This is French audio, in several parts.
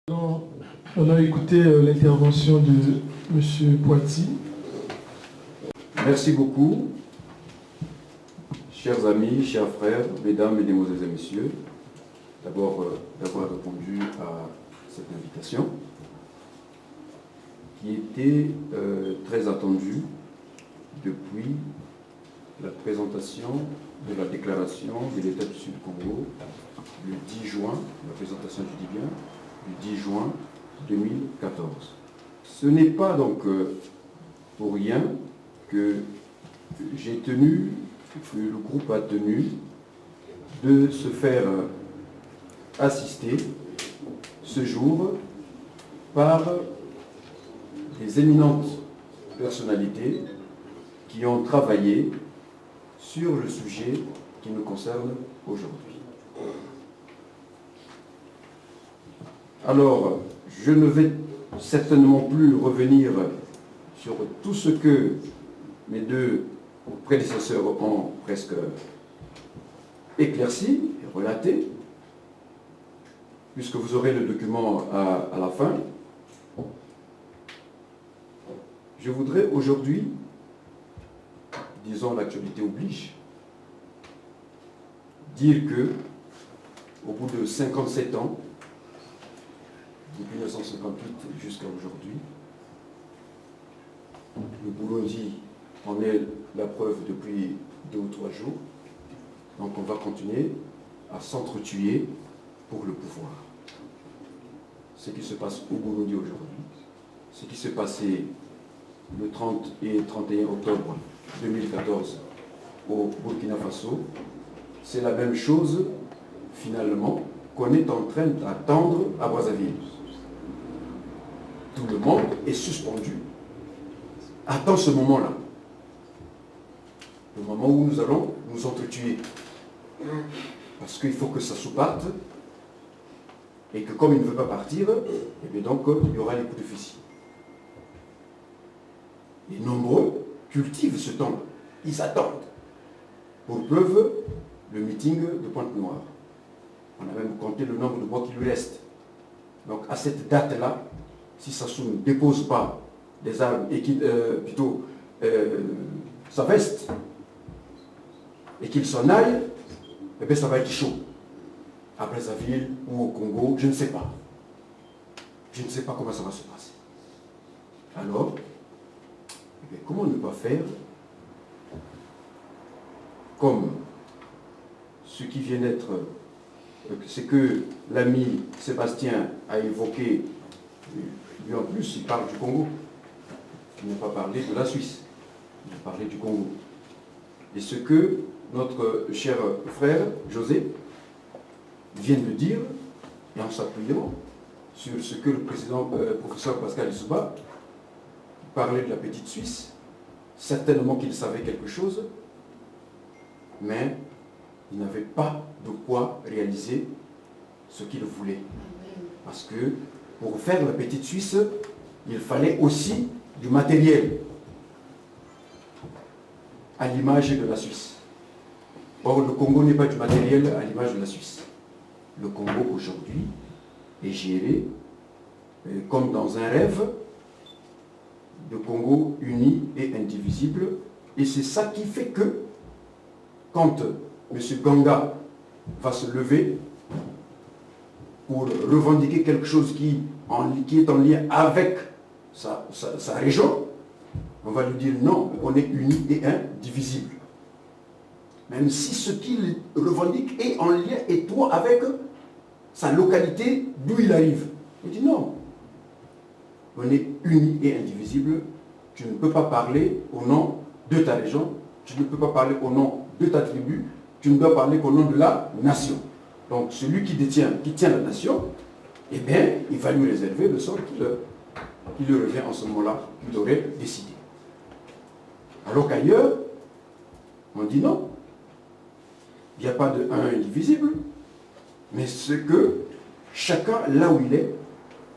On a écouté l'intervention de M. Poiti. Merci beaucoup, chers amis, chers frères, mesdames, mesdemoiselles et messieurs, d'abord d'avoir répondu à cette invitation qui était très attendue depuis la présentation de la déclaration de l'État du Sud-Congo le 10 juin, la présentation du Libyen, du 10 juin 2014. Ce n'est pas donc pour rien que j'ai tenu, que le groupe a tenu de se faire assister ce jour par des éminentes personnalités qui ont travaillé sur le sujet qui nous concerne aujourd'hui. Alors, je ne vais certainement plus revenir sur tout ce que mes deux prédécesseurs ont presque éclairci et relaté, puisque vous aurez le document à la fin. Je voudrais aujourd'hui, disons l'actualité oblige, dire que, au bout de 57 ans, depuis 1958 jusqu'à aujourd'hui, le Burundi en est la preuve depuis 2 ou 3 jours. Donc on va continuer à s'entretuer pour le pouvoir. Ce qui se passe au Burundi aujourd'hui, ce qui s'est passé le 30 et 31 octobre 2014 au Burkina Faso, c'est la même chose finalement qu'on est en train d'attendre à Brazzaville. Tout le monde est suspendu. Attends ce moment-là. Le moment où nous allons nous entretuer. Parce qu'il faut que ça se parte. Et que comme il ne veut pas partir, et bien donc il y aura les coups de fusil. Les nombreux cultivent ce temps. Ils attendent. Pour preuve, le meeting de Pointe-Noire. On a même compté le nombre de mois qui lui reste. Donc à cette date-là, si Sassou ne dépose pas des armes et qu'il, sa veste, et qu'il s'en aille, eh bien ça va être chaud. À Brazzaville ou au Congo, je ne sais pas. Je ne sais pas comment ça va se passer. Alors, eh bien, comment ne pas faire comme ce qui vient d'être, c'est que l'ami Sébastien a évoqué. Lui en plus, il parle du Congo. Il n'a pas parlé de la Suisse. Il a parlé du Congo. Et ce que notre cher frère José vient de dire, et en s'appuyant sur ce que le président professeur Pascal Lissouba parlait de la petite Suisse, certainement qu'il savait quelque chose, mais il n'avait pas de quoi réaliser ce qu'il voulait. Parce que pour faire la petite Suisse, il fallait aussi du matériel, à l'image de la Suisse. Or, le Congo n'est pas du matériel à l'image de la Suisse. Le Congo, aujourd'hui, est géré comme dans un rêve de Congo uni et indivisible. Et c'est ça qui fait que, quand M. Ganga va se lever pour revendiquer quelque chose qui est en lien avec sa région, on va lui dire non, on est unis et indivisibles. Même si ce qu'il revendique est en lien étroit avec sa localité d'où il arrive. Il dit non, on est unis et indivisibles. Tu ne peux pas parler au nom de ta région, tu ne peux pas parler au nom de ta tribu, tu ne dois parler qu'au nom de la nation. Donc celui qui tient la nation, eh bien, il va lui réserver le sort qui lui revient en ce moment-là, qu'il aurait décidé. Alors qu'ailleurs, on dit non. Il n'y a pas de un indivisible, mais c'est que chacun, là où il est,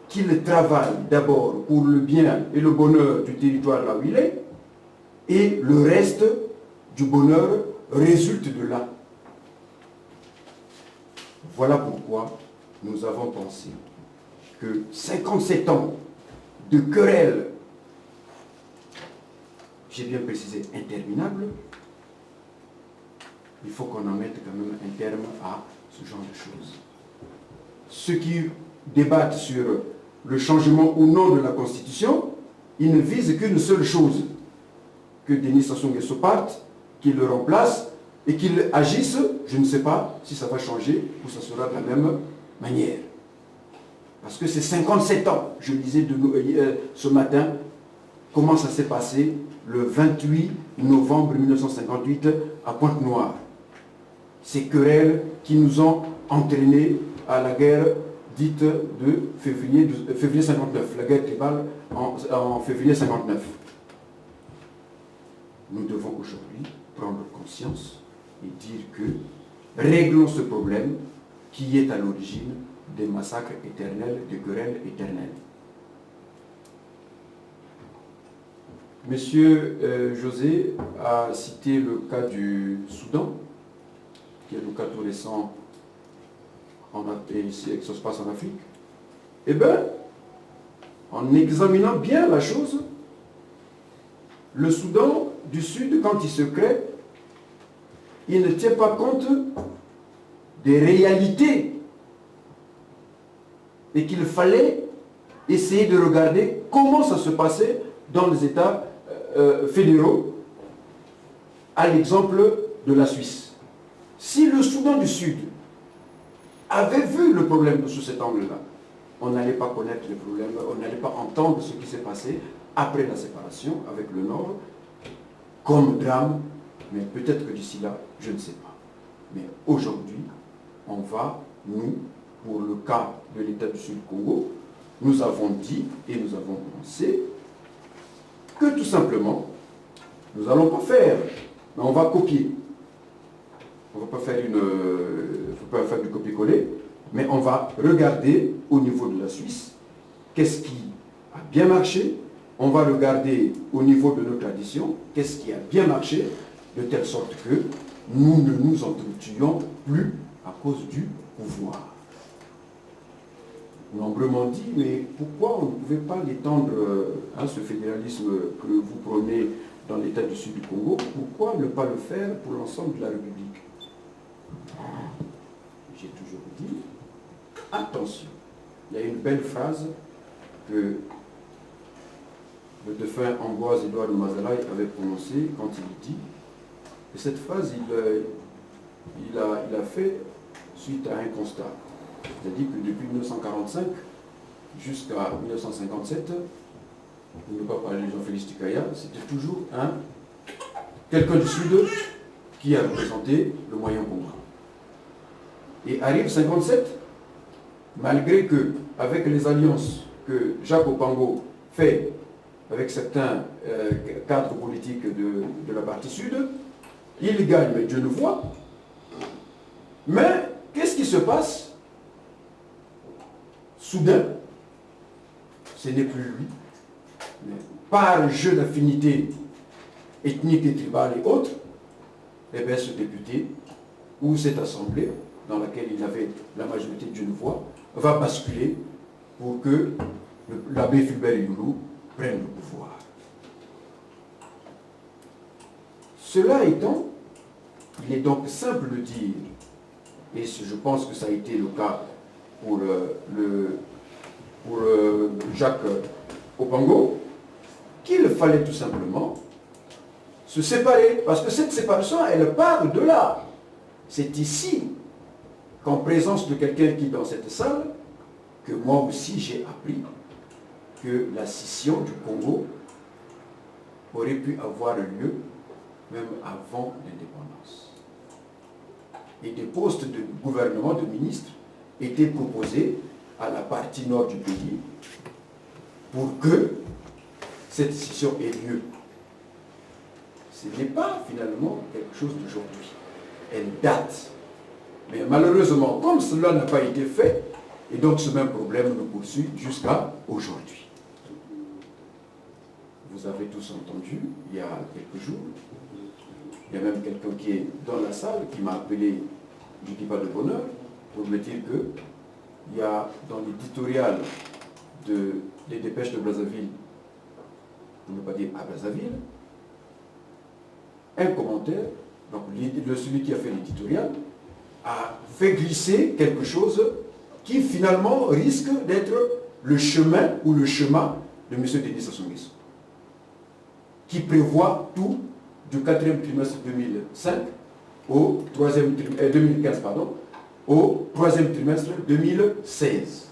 qu'il travaille d'abord pour le bien et le bonheur du territoire là où il est, et le reste du bonheur résulte de là. Voilà pourquoi nous avons pensé que 57 ans de querelles, j'ai bien précisé interminables, il faut qu'on en mette quand même un terme à ce genre de choses. Ceux qui débattent sur le changement ou non de la Constitution, ils ne visent qu'une seule chose, que Denis Sassou Nguesso parte, qu'il le remplace et qu'il agisse, je ne sais pas si ça va changer ou ça sera de la même manière. Parce que c'est 57 ans, je disais ce matin, comment ça s'est passé le 28 novembre 1958 à Pointe-Noire. Ces querelles qui nous ont entraînés à la guerre dite de février 59, la guerre tribale en février 59. Nous devons aujourd'hui prendre conscience et dire que réglons ce problème qui est à l'origine des massacres éternels, des querelles éternelles. Monsieur José a cité le cas du Soudan, qui est le cas tout récent ici, que ça se passe en Afrique. Eh bien, en examinant bien la chose, le Soudan du Sud, quand il se crée, il ne tient pas compte des réalités et qu'il fallait essayer de regarder comment ça se passait dans les États fédéraux, à l'exemple de la Suisse. Si le Soudan du Sud avait vu le problème sous cet angle-là, on n'allait pas connaître les problèmes, on n'allait pas entendre ce qui s'est passé après la séparation avec le Nord, comme drame, mais peut-être que d'ici là, je ne sais pas. Mais aujourd'hui, on va, nous, pour le cas de l'État du Sud-Congo, nous avons dit et nous avons pensé que tout simplement, nous n'allons pas faire, mais on va copier. On ne va pas faire du copier-coller, mais on va regarder au niveau de la Suisse, qu'est-ce qui a bien marché, on va regarder au niveau de nos traditions, qu'est-ce qui a bien marché, de telle sorte que nous ne nous entretuons plus à cause du pouvoir. Nombreux m'ont dit, mais pourquoi on ne pouvait pas l'étendre, ce fédéralisme que vous prônez dans l'État du Sud du Congo, pourquoi ne pas le faire pour l'ensemble de la République? J'ai toujours dit, attention, il y a une belle phrase que le défunt Ambroise Édouard de Mazalaï avait prononcée quand il dit, et cette phrase, il a fait suite à un constat. C'est-à-dire que depuis 1945 jusqu'à 1957, pour ne pas parler de Jean-Félix Tikaya, c'était toujours quelqu'un du Sud qui a représenté le moyen Congo. Et arrive 57, malgré que, avec les alliances que Jacques Opango fait avec certains cadres politiques de la partie Sud, il gagne, mais Dieu le voit. Mais qu'est-ce qui se passe? Soudain, ce n'est plus lui, mais par jeu d'affinité ethnique et tribale et autres, eh bien ce député ou cette assemblée dans laquelle il avait la majorité d'une voix va basculer pour que l'abbé Fulbert Youlou prenne le pouvoir. Cela étant, il est donc simple de dire, et je pense que ça a été le cas pour Jacques Opango, qu'il fallait tout simplement se séparer, parce que cette séparation, elle part de là. C'est ici, qu'en présence de quelqu'un qui est dans cette salle, que moi aussi j'ai appris que la scission du Congo aurait pu avoir lieu même avant l'indépendance. Et des postes de gouvernement, de ministres, étaient proposés à la partie nord du pays pour que cette scission ait lieu. Ce n'est pas finalement quelque chose d'aujourd'hui. Elle date. Mais malheureusement, comme cela n'a pas été fait, et donc ce même problème nous poursuit jusqu'à aujourd'hui. Vous avez tous entendu, il y a quelques jours, il y a même quelqu'un qui est dans la salle qui m'a appelé, je ne dis pas de bonheur, pour me dire qu'il y a dans l'éditorial des dépêches de Brazzaville, pour ne pas dire à Brazzaville, un commentaire, donc celui qui a fait l'éditorial, a fait glisser quelque chose qui finalement risque d'être le chemin ou le chemin de M. Denis Sassou Nguesso, qui prévoit tout du 4e trimestre 2005 au 2015, pardon, au 3e trimestre 2016.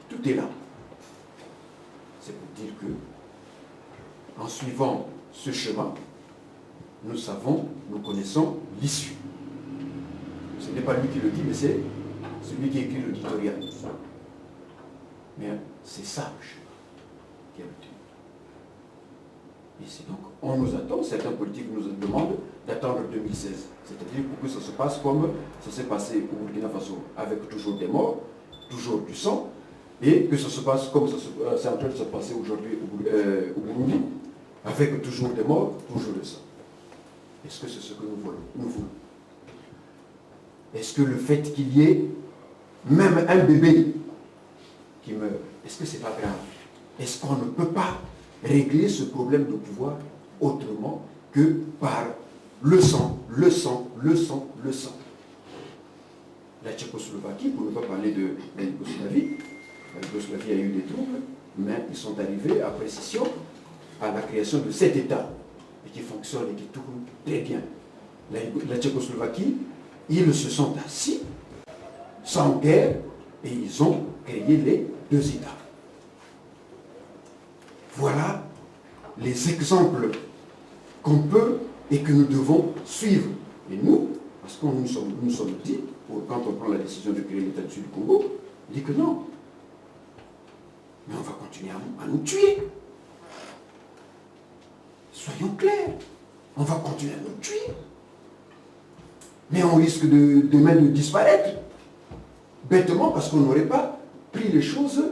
Tout est là. C'est pour dire que, en suivant ce chemin, nous savons, nous connaissons l'issue. Ce n'est pas lui qui le dit, mais c'est celui qui écrit l'éditorial. Mais c'est ça le chemin qui a le tenu. Et c'est donc, on nous attend, certains politiques nous demandent d'attendre 2016. C'est-à-dire pour que ça se passe comme ça s'est passé au Burkina Faso, avec toujours des morts, toujours du sang, et que ça se passe comme c'est en train de se passer aujourd'hui au Burundi, avec toujours des morts, toujours du sang. Est-ce que c'est ce que nous voulons? Est-ce que le fait qu'il y ait même un bébé qui meurt, est-ce que c'est pas grave? Est-ce qu'on ne peut pas régler ce problème de pouvoir autrement que par le sang, le sang, le sang, le sang? La Tchécoslovaquie, pour ne pas parler de la Yougoslavie a eu des troubles, mais ils sont arrivés à précision à la création de cet État, et qui fonctionne et qui tourne très bien. La Tchécoslovaquie, ils se sont assis, sans guerre, et ils ont créé les deux États. Voilà les exemples qu'on peut et que nous devons suivre. Et nous, parce que nous sommes dit, quand on prend la décision de créer l'État du Sud du Congo, on dit que non. Mais on va continuer à nous tuer. Soyons clairs. On va continuer à nous tuer. Mais on risque demain de disparaître. Bêtement, parce qu'on n'aurait pas pris les choses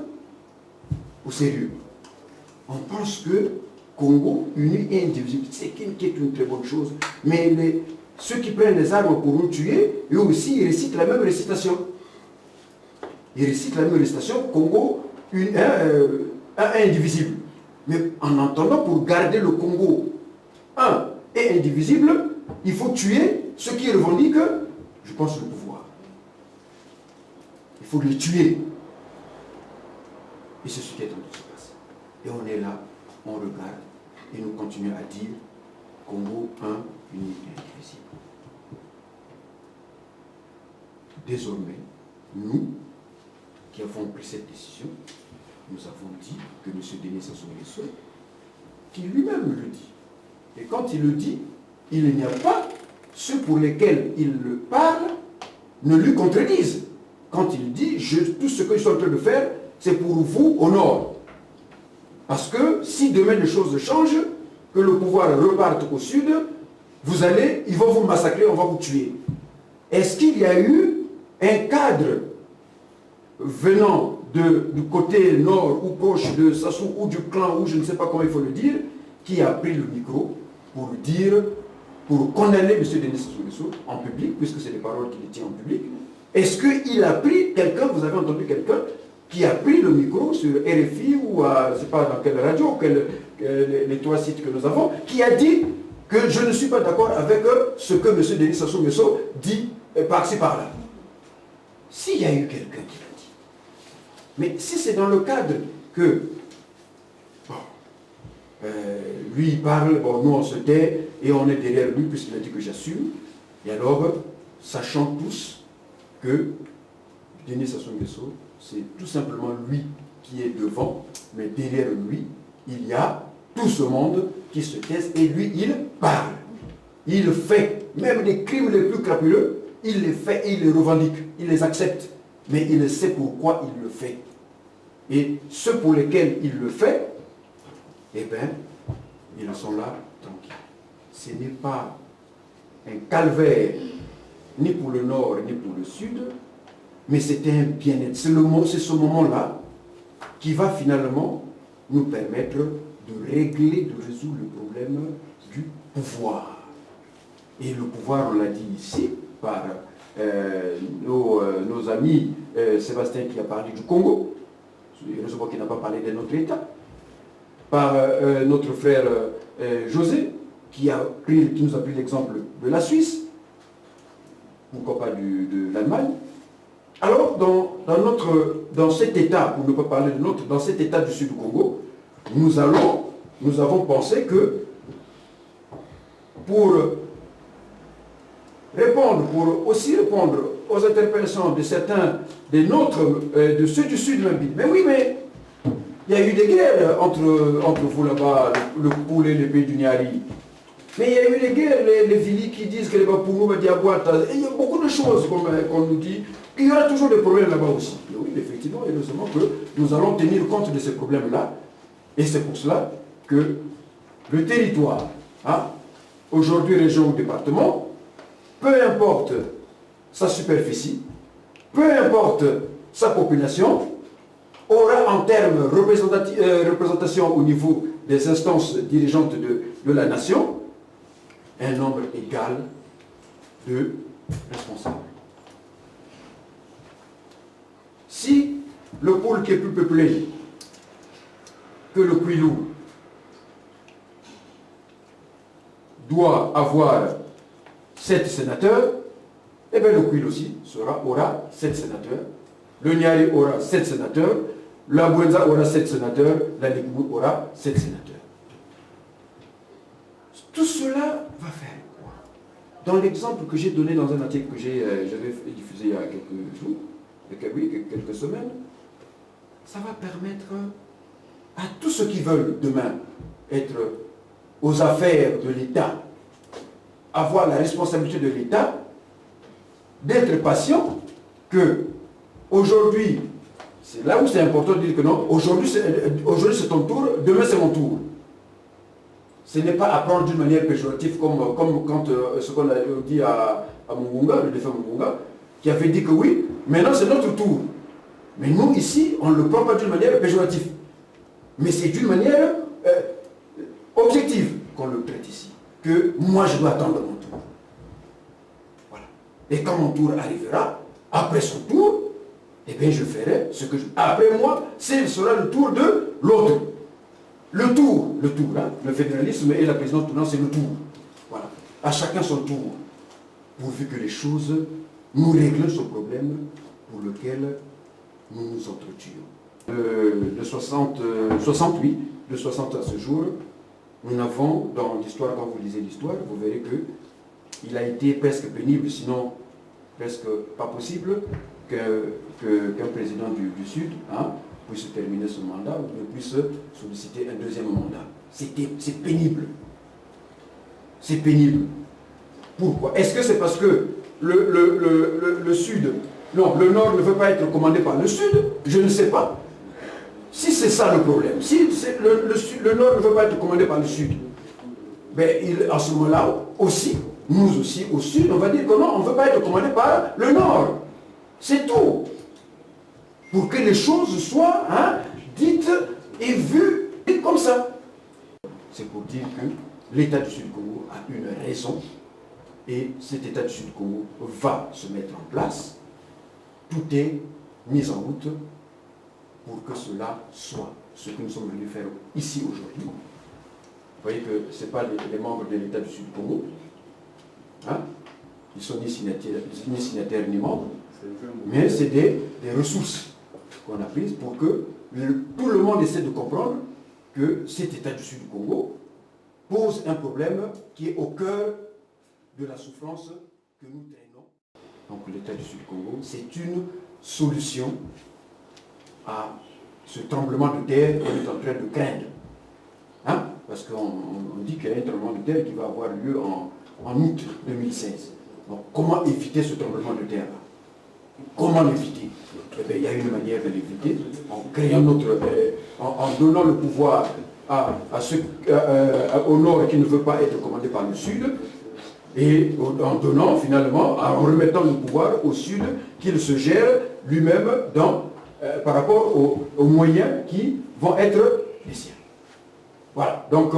au sérieux. On pense que Congo uni et indivisible, c'est qui est une très bonne chose. Mais ceux qui prennent les armes pour nous tuer, eux aussi, ils récitent la même récitation. Ils récitent la même récitation, Congo indivisible. Mais en entendant, pour garder le Congo un et indivisible, il faut tuer ceux qui revendiquent, je pense, le pouvoir. Il faut les tuer. Et c'est ce qui est en train de se passer. Et on est là, on regarde, et nous continuons à dire Congo un, unique et indivisible. Désormais, nous, qui avons pris cette décision, nous avons dit que M. Denis Sassou Nguesso, qui lui-même le dit, et quand il le dit, il n'y a pas ceux pour lesquels il le parle ne lui contredisent. Quand il dit, tout ce que je suis en train de faire, c'est pour vous au nord. Parce que si demain les choses changent, que le pouvoir reparte au sud, ils vont vous massacrer, on va vous tuer. Est-ce qu'il y a eu un cadre venant du côté nord ou proche de Sassou ou du clan, ou je ne sais pas comment il faut le dire, qui a pris le micro pour dire, pour condamner M. Denis Sassou Nguesso en public, puisque c'est des paroles qu'il tient en public? Est-ce qu'il a pris quelqu'un, vous avez entendu quelqu'un, qui a pris le micro sur RFI ou je ne sais pas dans quelle radio, les trois sites que nous avons, qui a dit que je ne suis pas d'accord avec ce que M. Denis Sassou Nguesso dit par-ci par-là? S'il y a eu quelqu'un qui l'a dit. Mais si c'est dans le cadre que lui il parle, nous on se tait et on est derrière lui puisqu'il a dit que j'assume, et alors, sachant tous que Denis Sassou Nguesso, c'est tout simplement lui qui est devant, mais derrière lui, il y a tout ce monde qui se taise et lui, il parle. Il fait, même les crimes les plus crapuleux, il les fait et il les revendique, il les accepte. Mais il sait pourquoi il le fait. Et ceux pour lesquels il le fait, eh bien, ils sont là tranquilles. Ce n'est pas un calvaire, ni pour le nord, ni pour le sud, mais c'était un bien-être. C'est ce moment-là qui va finalement nous permettre de régler, de résoudre le problème du pouvoir. Et le pouvoir, on l'a dit ici, par nos amis Sébastien qui a parlé du Congo, heureusement qu'il n'a pas parlé de notre État, par notre frère José, qui nous a pris l'exemple de la Suisse, pourquoi pas de l'Allemagne. Alors, dans cet État, pour ne pas parler de notre, dans cet État du sud du Congo, nous avons pensé que pour aussi répondre aux interpellations de certains des nôtres, de ceux du sud même, mais oui, mais il y a eu des guerres entre vous là-bas, le Poul et les pays du Niari. Mais il y a eu des guerres, les Vili qui disent que les Bapoumou, les Diabouata, il y a beaucoup de choses qu'on nous dit. Il y aura toujours des problèmes là-bas aussi. Mais oui, effectivement, heureusement que nous allons tenir compte de ces problèmes-là. Et c'est pour cela que le territoire, aujourd'hui région ou département, peu importe sa superficie, peu importe sa population, aura en termes représentation au niveau des instances dirigeantes de la nation, un nombre égal de responsables. Si le pôle qui est plus peuplé que le Kwilu doit avoir 7 sénateurs, eh bien le Kwilu aussi aura 7 sénateurs, le Niari aura 7 sénateurs, la Bouenza aura 7 sénateurs, la Ligou aura 7 sénateurs. Tout cela va faire quoi? Dans l'exemple que j'ai donné dans un article que j'avais diffusé il y a quelques jours, quelques semaines, ça va permettre à tous ceux qui veulent demain être aux affaires de l'État, avoir la responsabilité de l'État, d'être patient, que aujourd'hui, c'est là où c'est important de dire que non, aujourd'hui c'est ton tour, demain c'est mon tour. Ce n'est pas apprendre d'une manière péjorative comme quand ce qu'on a dit à Mungunga, le défunt Mungunga, qui avait dit que oui, maintenant c'est notre tour. Mais nous ici, on ne le prend pas d'une manière péjorative. Mais c'est d'une manière objective qu'on le traite ici. Que moi je dois attendre mon tour. Voilà. Et quand mon tour arrivera, après son tour, eh bien je ferai ce que je... Après moi, ce sera le tour de l'autre. Le tour, le fédéralisme et la présidence tournante, c'est le tour. Voilà. À chacun son tour. Pourvu que les choses nous règlent ce problème pour lequel nous nous entretuons. De 60 à ce jour, nous avons dans l'histoire, quand vous lisez l'histoire, vous verrez qu'il a été presque pénible, sinon presque pas possible, qu'un président du Sud puisse terminer son mandat ou puisse solliciter un deuxième mandat. C'est pénible. C'est pénible. Pourquoi? Est-ce que c'est parce que le Sud, non, le Nord ne veut pas être commandé par le Sud? Je ne sais pas. Si c'est ça le problème, si le Nord ne veut pas être commandé par le Sud, ben, à ce moment-là aussi, nous aussi au Sud, on va dire que non, on ne veut pas être commandé par le Nord. C'est tout. Pour que les choses soient dites et vues comme ça. C'est pour dire que l'État du Sud-Congo a une raison et cet État du Sud-Congo va se mettre en place. Tout est mis en route pour que cela soit ce que nous sommes venus faire ici aujourd'hui. Vous voyez que ce n'est pas les membres de l'État du Sud-Congo. Ils ne sont ni signataires ni membres, mais c'est des ressources qu'on a prises pour que tout le monde essaie de comprendre que cet État du Sud du Congo pose un problème qui est au cœur de la souffrance que nous traînons. Donc l'État du Sud du Congo, c'est une solution à ce tremblement de terre qu'on est en train de craindre. Parce qu'on dit qu'il y a un tremblement de terre qui va avoir lieu en août 2016. Donc comment éviter ce tremblement de terre-là? Comment l'éviter? Eh bien, il y a une manière de l'éviter, en donnant le pouvoir au Nord qui ne veut pas être commandé par le Sud, et en donnant finalement, en remettant le pouvoir au Sud, qu'il se gère lui-même par rapport aux moyens qui vont être les siens. Voilà, donc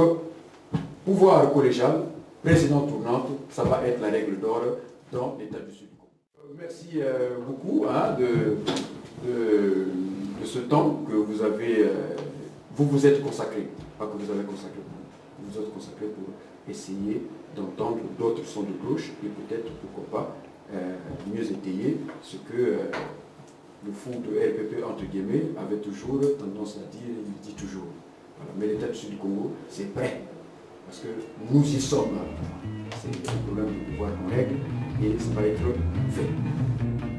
pouvoir collégial, président tournante, ça va être la règle d'or dans l'État du Sud. Merci beaucoup hein, de ce temps que vous avez, vous êtes consacré, pas que vous avez consacré, vous êtes consacré pour essayer d'entendre d'autres sons de cloche et peut-être, pourquoi pas, mieux étayer ce que le fou de RPP, entre guillemets, avait toujours tendance à dire, il dit toujours. Voilà. Mais l'État du Sud du Congo, c'est prêt, parce que nous y sommes. C'est un problème de pouvoir qu'on règle et ça va être fait.